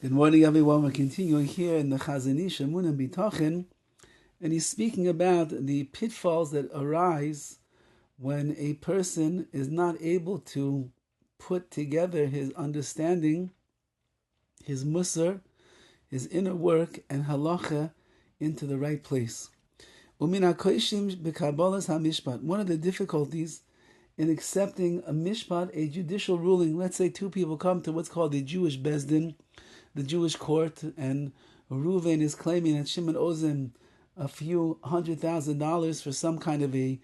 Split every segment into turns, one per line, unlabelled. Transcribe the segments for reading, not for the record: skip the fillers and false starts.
Good morning, everyone. We're continuing here in the Chazon Ish, Emunah B'Tachin, and he's speaking about the pitfalls that arise when a person is not able to put together his understanding, his musar, his inner work, and halacha into the right place. Umin hakoshim b'kabalas hamishpat. One of the difficulties in accepting a mishpat, a judicial ruling. Let's say two people come to what's called the Jewish Bezdin, the Jewish court, and Reuven is claiming that Shimon owes him a few $100,000 for some kind of a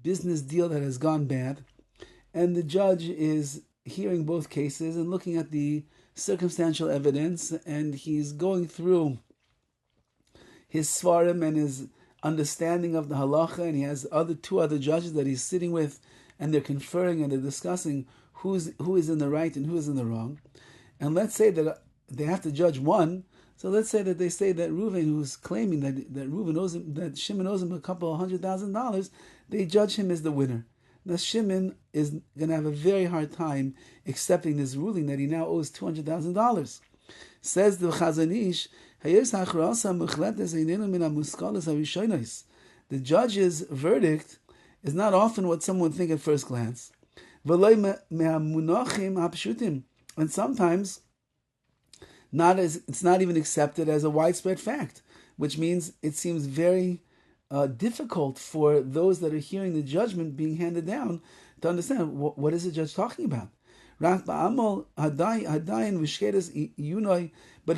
business deal that has gone bad. And the judge is hearing both cases and looking at the circumstantial evidence, and he's going through his svarim and his understanding of the halacha, and he has two other judges that he's sitting with, and they're conferring and they're discussing who is in the right and who is in the wrong. And let's say that they have to judge one. So let's say that they say that Reuven, who's claiming that Reuven owes him, that Shimon owes him a couple of $100,000, they judge him as the winner. Now Shimon is going to have a very hard time accepting this ruling that he now owes $200,000. Says the Chazon Ish, the judge's verdict is not often what someone would think at first glance. And sometimes it's not even accepted as a widespread fact, which means it seems very difficult for those that are hearing the judgment being handed down to understand what is the judge talking about. But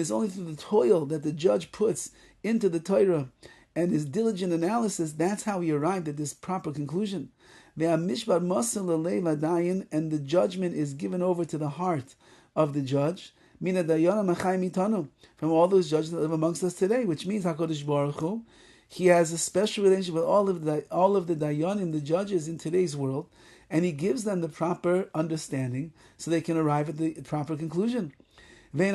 it's only through the toil that the judge puts into the Torah and his diligent analysis, that's how he arrived at this proper conclusion. And the judgment is given over to the heart of the judge, from all those judges that live amongst us today, which means HaKadosh Baruch Hu, he has a special relationship with all of the dayanim, the judges in today's world, and he gives them the proper understanding so they can arrive at the proper conclusion. All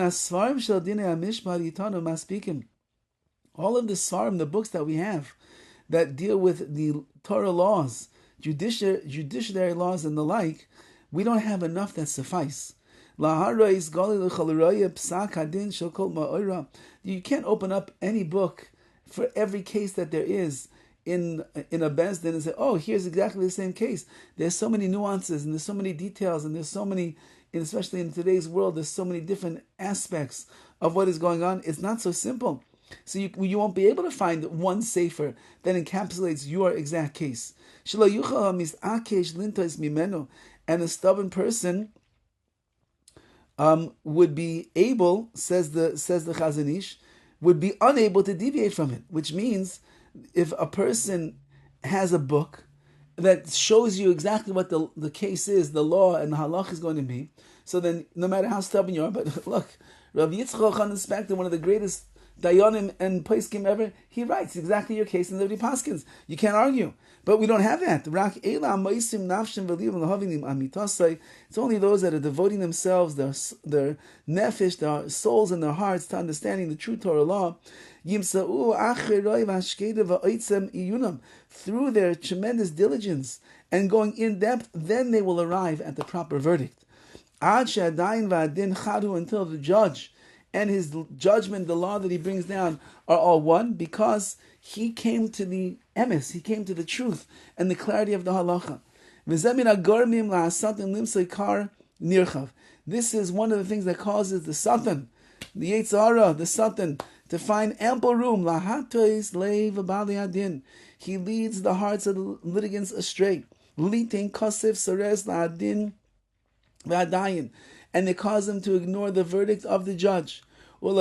of the svarim, the books that we have that deal with the Torah laws, judiciary laws and the like, we don't have enough that suffice. You can't open up any book for every case that there is in a bezdin and say, oh, here's exactly the same case. There's so many nuances and there's so many details and there's so many, especially in today's world, there's so many different aspects of what is going on. It's not so simple. So you won't be able to find one sefer that encapsulates your exact case. And a stubborn person would be able, says the Chazon Ish, would be unable to deviate from it. Which means, if a person has a book that shows you exactly what the case is, the law and the halach is going to be, so then no matter how stubborn you are, but look, Rav Yitzchok Spector, one of the greatest dayanim and poskim ever, he writes exactly your case in the paskins. You can't argue. But we don't have that. It's only those that are devoting themselves, their nefesh, their souls and their hearts to understanding the true Torah law. Through their tremendous diligence and going in depth, then they will arrive at the proper verdict. Until the judge and his judgment, the law that he brings down, are all one, because he came to the emes, he came to the truth and the clarity of the halacha. This is one of the things that causes the Satan, the Yetzer Hara, the Satan, to find ample room. He leads the hearts of the litigants astray. And they cause them to ignore the verdict of the judge. And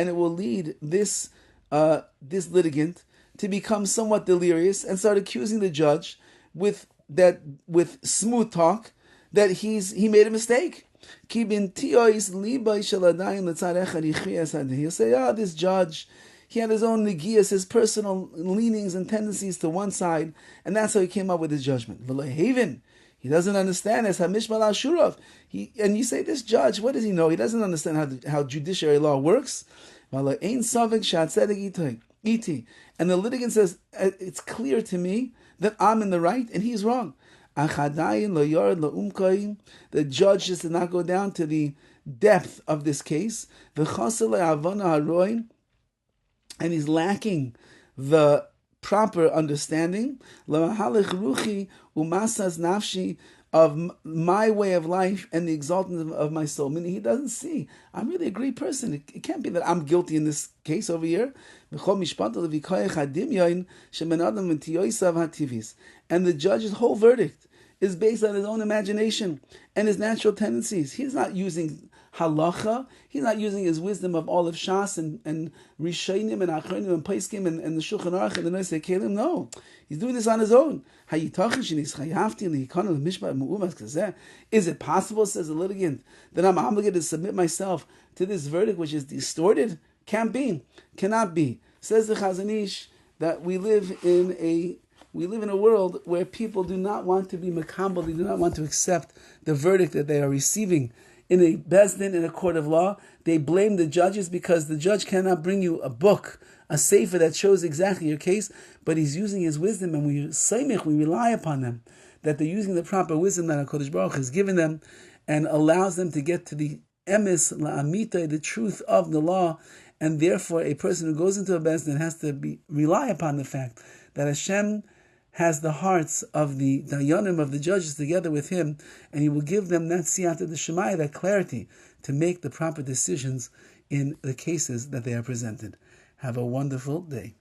it will lead this litigant to become somewhat delirious and start accusing the judge with smooth talk that he made a mistake. He'll say, this judge, he had his own negias, his personal leanings and tendencies to one side, and that's how he came up with his judgment. He doesn't understand as Hamishmal Ashurav. And you say, this judge, what does he know? He doesn't understand how judiciary law works. And the litigant says, it's clear to me that I'm in the right and he's wrong. The judge just did not go down to the depth of this case. And he's lacking the proper understanding of my way of life and the exaltation of my soul. Meaning he doesn't see, I'm really a great person. It can't be that I'm guilty in this case over here. And the judge's whole verdict is based on his own imagination and his natural tendencies. He's not using halacha. He's not using his wisdom of all of Shas and Rishonim and Achronim and Paiskim and the Shulchan Aruch and the Noisei Kelim. No, he's doing this on his own. Is it possible, says the litigant, that I'm obligated to submit myself to this verdict which is distorted? Can't be, cannot be. Says the Chazon Ish that we live in a world where people do not want to be makambel, they do not want to accept the verdict that they are receiving in a bezdin, in a court of law. They blame the judges because the judge cannot bring you a book, a sefer that shows exactly your case, but he's using his wisdom, and we rely upon them, that they're using the proper wisdom that HaKadosh Baruch has given them, and allows them to get to the emes, la'amita, the truth of the law. And therefore, a person who goes into a bezdin has to rely upon the fact that Hashem has the hearts of the dayanim, of the judges, together with him, and he will give them that siyata d'shemaya, that clarity, to make the proper decisions in the cases that they are presented. Have a wonderful day.